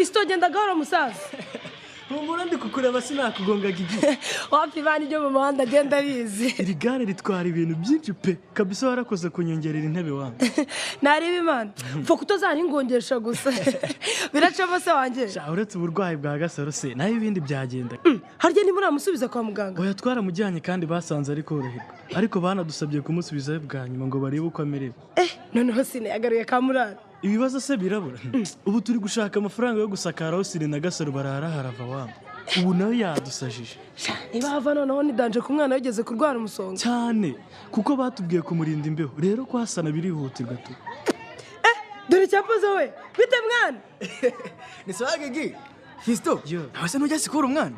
Fisto genda gahoro musaza. Humura ndi kukureba sinakugonga gigi. Wapi bani byo mu muhanda genda bizi. Iri gare ritwara ibintu byinshi pe. Kabisa warakoze kunyongerera intebe wangu. Nari bimana. Pfa kutozana ingongesha gusa. Biracamo se wanje. Sha uretse uburwayi bwa gasaro se nayo ibindi byagenda. Harya ni muramusubiza kwa muganga. Oya twaramujyanye kandi basanze ari koroherwa. Ariko banadusabye kumusubiza bwa nyuma ngo barebe uko amerewe. Noneho sine yagaruye kamurara. Ibibazo se birabura. Ubu turi gushaka amafaranga yo gusakara aho sine na gasaro barara harava wamba. Ubu nawe yadusajije. Niba hava noneho ni danje ku mwana wigeze kurwara umusonga. Cyane kuko batubwiye kumurinda imbeho. Rero kwasana birihutirwa tu. Dore cyapoze we. Bite mwana? Ni swagigi. Fisto. Abase nujya sikura umwana.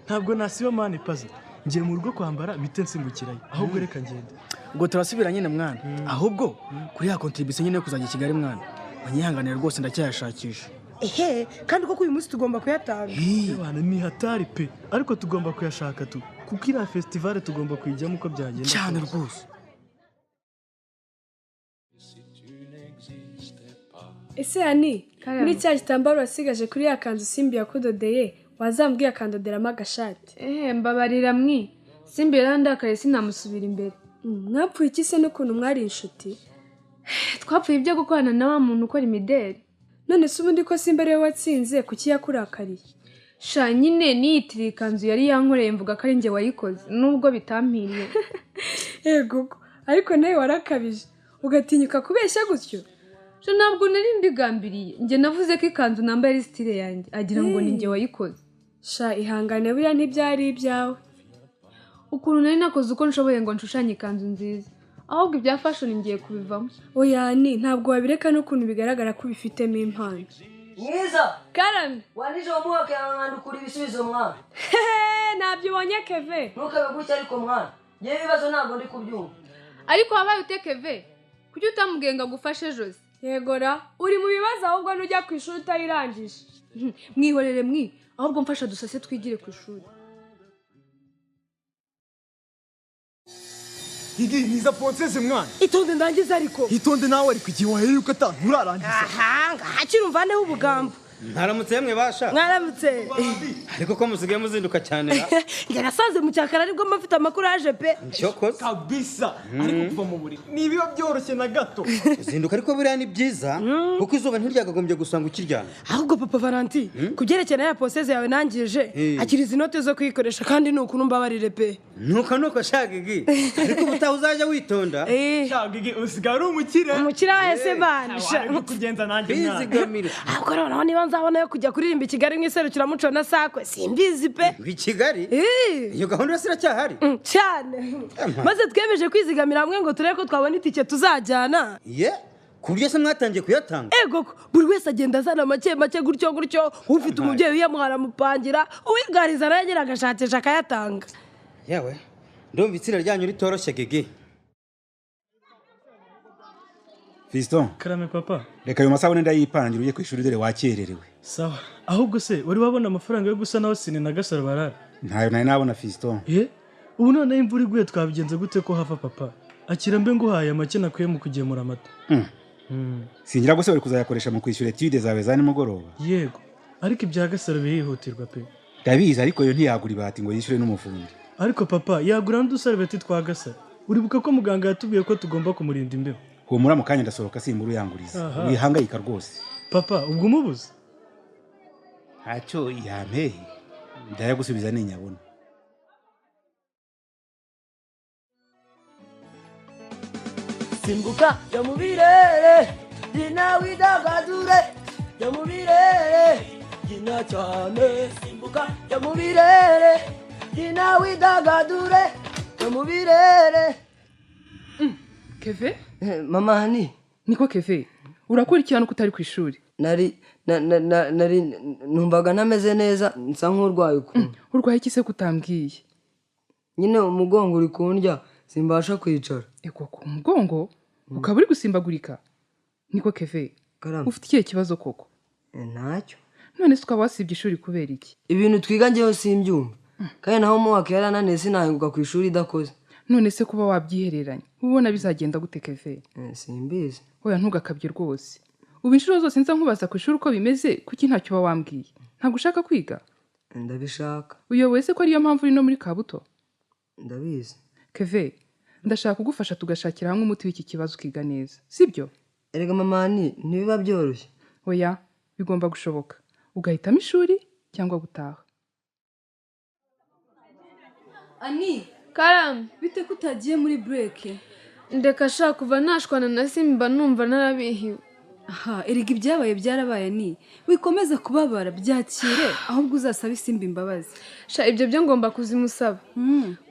Ntabwo nasiba mani paza. Ngiye mu rugo kwambara bite nsimbukirayo. Ahubwo reka ngende. Ngo turasubira nyine mwana. Ahubwo kuri ya contribution nyine kuzajya Kigali mwana. Banyihanganira rwose ndacyashakisha. Kandi koko uyu munsi tugomba kuyatanga. Bana ni hatari pe. Ariko tugomba kuyashaka tu. Kuko ira festival tugomba kuyijyamo uko byagenda. Cyane rwose. Ese ani muri cya gitambaro wasigaje kuri ya kanzu Simbi yakudodeye wazambwiye akandoderamo agashati. Mbabarira mwi. Simbi yarandakaye sinamusubira imbere. Mwapfuye iki se n'ukuntu mwari inshuti? Twapfuye ibyo gukorana na wa muntu ukora imideli. None se ubundi ko Simbi ariwe watsinze kuki yakurakariye? Sha nyine niyitiriye ikanzu yari yankoreye mvuga ko ari njye wayikoze nubwo bitampiriye. Yego ariko nawe warakabije ugatinyuka kubeshya gutyo. Sha ntabwo nari mbigambiriye. Njye navuze ko ikanzu nambaye ari style yanjye agira ngo ni njye wayikoze. Sha ihangane buriya ntibyari ibyawe. Ukuntu nari nakoze uko nshoboye ngo nshushanye ikanzu nziza. Ahubwo ibya fashion ngiye kubivamo. Oya ni ntabwo wabireka n'ukuntu bigaragara ko bifitemo impano. Mwiza. Karame. Wanije umuhake nkandukura ibisubizo mwana. Nabyo ubonye Keve. Ntukabe gutya ariko mwana. Ngiye ibibazo ntabwo ndi kubyumva. Ariko wabaye utekeve. Kuki utamugenga gufashe Jose? Yegora uri mu bibazo ahubwo nujya ku ishuri utayirangije. Mwihorere mwi. Ahubwo mfasha dusase twigire ku ishuri. Igi niza ponseze mwana. Itonde ndangiza ariko. Itonde nawe ariko igihe waheruka nturarangiza. Hakirumvaneho ubugambo. Mwaramutse yemwe basha. Mwaramutse. Ariko ko musigaye muzinduka cyane ra. Njye nasanze mu cyakara aribwo mfite amakuru yaje pe. Cyokoze. Kabisa. Ariko kuva mu buri. Nibiba byoroshye na gato. Zinduka ariko buriya ni byiza kuko izuba ntiryagagombye gusanga ukiryana. Ahubwo papa Valentin kubyerekeye ya poseze yawe nangije akiriza inote zo kwikoresha kandi nuko numbabarire pe. Nuko shagigi. Ariko ubutaha uzajya witonda. Shagigi usigara umukire. Umukire wese banisha. Kugenza nanjye mwana. Bizigamire. Ahubwo noneho niba nzabona yo kujya kuririmba i Kigali mwiserukiramuco na sakwe simbizi pe. I Kigali? Iyo gahunda iracyahari. Cyane. Maze twemeje kwizigamira hamwe ngo turebe ko twabona itike tuzajyana. Kuburyo se mwatangiye kuyatanga? Ego buri wese agenda azana make gutyo ufite umubyeyi uyamuhara mupangira uwigariza aragera agashakisha akayatanga. Yawe ndumva itsinda ryanyu ritoroshye gege. Fiston. Karame papa. Reka ayo masabune ndayipangira uye ku ishuri dore wakererewe. Sawa. Ahubwo se wari wabona amafaranga yo gusana sine na gasaro barara? Ntayo nari nabona Fiston. Ubu none imvura iguye twabigenze gute ko hava papa? Akira mbe nguhaye make nakuye mu kugemura amata. Singira gose bari kuzayakoresha mu kwishyura etude zawe za nimugoroba. Yego. Ariko ibya gasaro bihihutirwa pe. Ndabizi ariko yo ntiyagura ibati ngo yishyure n'umufundi. Ariko papa yagura n'udusarveti twa gasaro. Uribuka ko muganga yatubwiye ko tugomba kumurinda imbeho. Humura mu kanya ndasohoka simburu yanguriza. Wihangayika rwose. Papa ubwo umubuze? Hacho yampe. Ndayagusubiza ninyabona. Simbuka yo mubirere dina widagadure yo mubirere dina cyane. Simbuka yo mubirere dina widagadure yo mubirere. Keve? Mama hani. Niko Keve. Urakurikirana ko utari ku ishuri? Nari numvaga nameze neza nsa nk'urwaye ukuntu. Urwaye iki se kutambwiye? Nyine umugongo uri kundya simbasha kwicara. Ego ku mugongo ukaba uri gusimbagurika. Niko Keve. Ufite ikihe kibazo koko? Ntacyo. None se ukaba wasibye ishuri kubera iki? Ibintu twiga ngewe simbyumva. Kandi naho mu wake yarananiye sinahinguka ku ishuri idakoze. None se kuba wabyihereranye ubona bizagenda gute Keve? Simbizi. Oya ntugakabye rwose. ubu inshuro zose nza nkubaza ku ishuri uko bimeze kuki ntacyo uba wambwiye ntabwo ushaka kwiga ndabishaka uyoboye se ko ariyo mpamvu uri no muri Kabuto ndabizi Keve ndashaka kugufasha tugashakira hamwe umuti w'iki kibazo ukiga neza sibyo erega mama ntibiba byoroshye oya bigomba gushoboka ugahitamo ishuri cyangwa gutaha Ani Karam, bite ko utagiye muri break? ndeka shaka kuva nashwana na Simba numva narabihiwe. Aha, erega ibyabaye byarabaye ni. Wikomeza kubabara byakire ahubwo uzasaba Simba imbabazi. Sha ibyo byo ngomba kuzimusaba.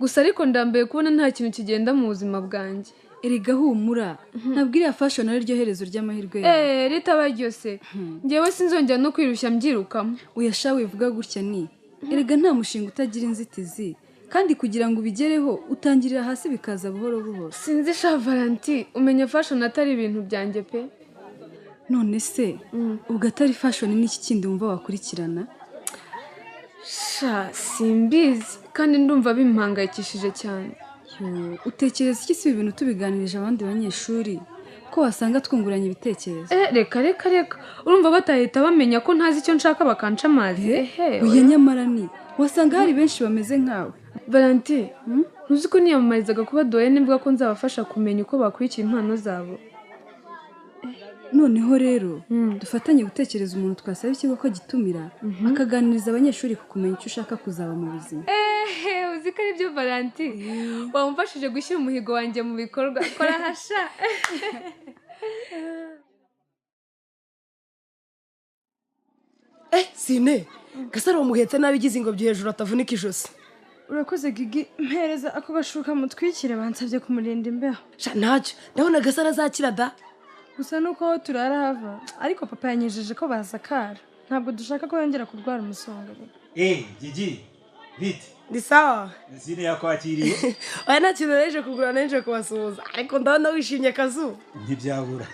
Gusa ariko ndambaye kubona nta kintu kigenda mu buzima bwanjye. Erega humura. Nabwiriye fashion ari ryo herezo ry'amahirwe yawe. Ritaba ryose. Ngewe sinzongera no kwirushya mbyirukamo. Uyasha wivuga gutya ni. Erega nta mushinga utagira inzitizi. Kandi kugira ngo ubigereho utangirira hasi bikaza buhoro buhoro. Sinzi sha Valentin, umenya fashion atari ibintu byanjye pe. None se ubwo atari fashion n'iki kindi wumva wakurikirana? Sha simbizi kandi ndumva bimpangayikishije cyane. Utekereza iki si ibintu tubiganirije abandi banyeshuri ko wasanga twunguranye ibitekerezo? Reka urumva batahita bamenya ko ntazi icyo nshaka bakanca amazi. Uya nyamara ni wasanga hari benshi bameze nkawe. Valentin, uzi ko niyamamarizaga kuba doye nibwo ko nzabafasha kumenya uko bakurikira impano zabo. Noneho rero dufatanye gutekereza umuntu twasaba ikigo ko gitumira akaganiriza abanyeshuri ku kumenya icyo ushaka kuzaba mu buzima. Uzi ko ari byo Valentin, wamufashije gushyira umuhigo wanjye mu bikorwa. Kora hasha. Sine Gasaro muhetse nabigize ingobyi hejuru atavunika ijosi. Urakoze Gigi, mpereza ako gashuka mutwikire bansabye kumurinda imbeho. Sha ntacyo ndabona Gasaro azakira da. Gusa nuko aho turara hava, ariko papa yanyejeje ko basakara. Ntabwo dushaka ko yongera kurwara umusonga. Gigi bite Ndi sawa. Sine yakwakiriye Aya nta kintu neje kugura neje kubasuhuza ariko ndabona wishimye Kazu. ntibyabura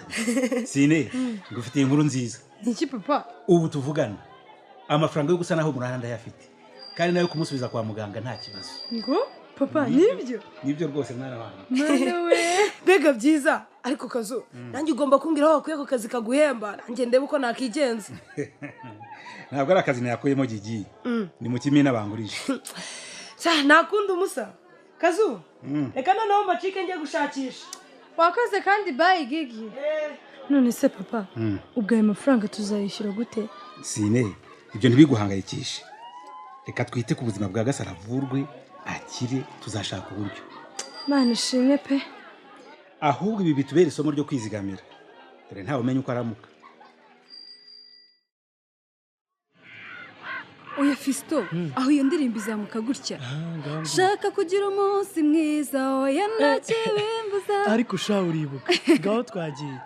Sine ngufitiye inkuru nziza. Niki papa? Ubu tuvugana amafaranga yo gusanaho murana ndayafite kandi nayo kumusubiza kwa muganga nta kibazo. Ngo papa nibyo rwose mwana wanjye. Mwana we Bega byiza ariko Kazu nanjye ugomba kumbwira aho wakuye ko kazi kaguhemba nanjye ndebe uko nakigenza. Ntabwo ari akazi nakuyemo Gigi ni mu kimina bangurije. Sha nakunda umusa Kazu reka noneho mbacike njye gushakisha. wakoze kandi bye Gigi. None se papa ubwo ayo mafaranga tuzayishyura gute? Sine ibyo ntibiguhangayikishe, reka twite ku buzima bwa Gasaro avurwe akire tuzashaka uburyo. Mana ishimwe pe. Ahubwo ibi bitubera isomo ryo kwizigamira, dore ntawe umenya uko aramuka. Oya Fisto, aho iyo ndirimbo izamuka gutya. Shaka kugira umunsi mwiza oya ntakibimbuza. Ariko sha uribuka gaho twagiye.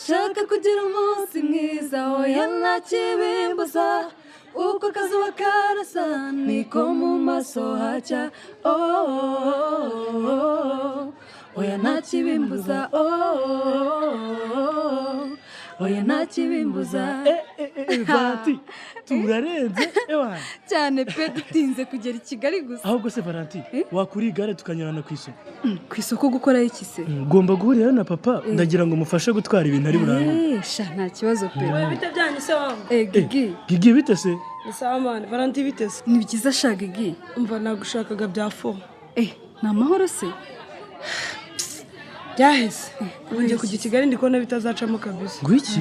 Shaka kugira umunsi mwiza oya ntakibimbuza. Uko kazuba karasa niko mu maso hacya. Oya ntakibimbuza. Oya ntakibimbuza. Valentin turarenze ewana cyane pe dutinze kugera i Kigali gusa. ahubwo se Valentin wakuri igare tukanyurana ku isoko. Ku isoko gukora iki se? Ngomba guhurira na papa ndagira ngo mufashe gutwara ibintu ari burangu. Sha nta kibazo pe. Wowe bite byanyu se wangu? Gigi bite se? Ni sawa man, Valentin bite se? Ni byiza sha Gigi. Umva nagushakaga bya fo. Ni amahoro se? Byahise. Ngiye kujya Kigali ndikona bitazacamo kabisa. Gwiki?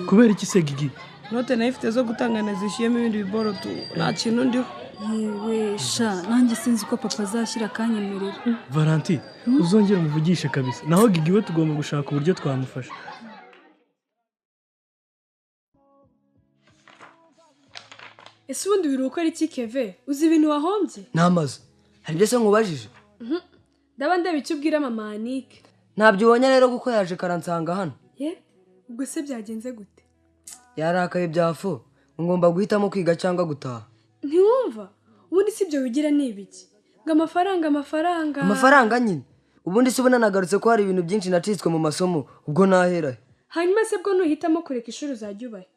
Kubera iki se Gigi? Note nayifite zo gutangana zishyiyemo ibindi biboro tu. Nta kintu ndiho. Yewe sha nanjye sinzi ko papa azashyira akanyemerera. Valentin uzongera umuvugishe kabisa. Naho Gigi we tugomba gushaka uburyo twamufasha. Ese ubundi biruko ari iki Keve? Uzi ibintu wahombye? Namaze. Hari ibyo se nkubajije? Ndaba ndeba icyo ubwira mama Anike. Ntabyo ubonye rero kuko yaje karansanga hano. Ubwo se byagenze gute? Yarakaye byafu. Ngomba guhitamo kwiga cyangwa gutaha. Ntiwumva? Ubundi si byo wigira n'ibiki? Ngo amafaranga. Amafaranga nyine. Ubundi se ubona nagarutse ko hari ibintu byinshi nacitswe mu masomo ubwo nahera. Hanyuma se bwo nuhitamo kureka ishuri uzajya ubahe.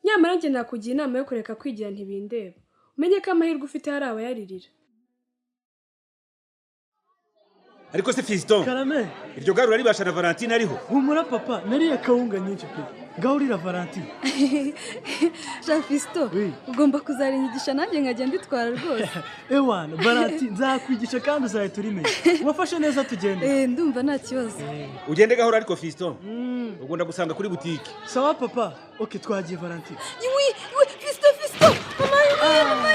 Nyamara njye nakugira inama yo kureka kwigira ntibindeba. Umenye ko amahirwe ufite hari abayaririra. Ariko se Fiston Karame iryo garu rari bashara Valentin ariho. humura papa nariye kawunga nyinshi pe. Gaurira Valentine. Jean Fisto, ugomba kuzarinyigisha nanjye nkajya nditwara rwose. Ewana, Valentine, nzakwigisha kandi uzahita urimenya. Wafashe neza tugende. Ndumva nta kibazo. Ugende gahora ariko Fisto. Ugomba gusanga kuri butike. Sawa papa. Okay, twagiye Valentine. Yiwi, Fisto. Mama.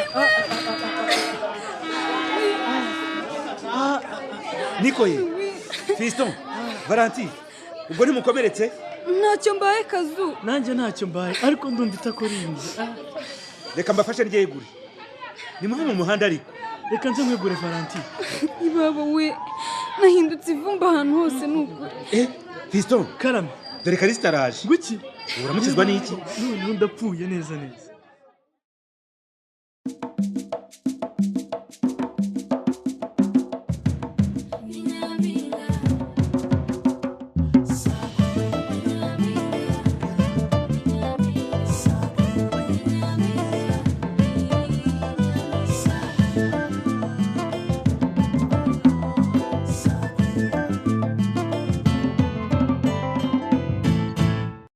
Nikoye. Fisto. Valentine. Ubwo ntimukomeretse? Ntacyo mbaye Kazu. Nanjye ntacyo mbaye, ariko ndumva itakorinze. Reka mbafashe ryegure. Nimuve mu muhanda ariko. Reka nze mwegure Valentine. Ibaba we, nahindutse ivumba ahantu hose nuko. Fisto. Karame. Dore Kalista araje. Guki? Uramukizwa n'iki? None ndapfuye neza.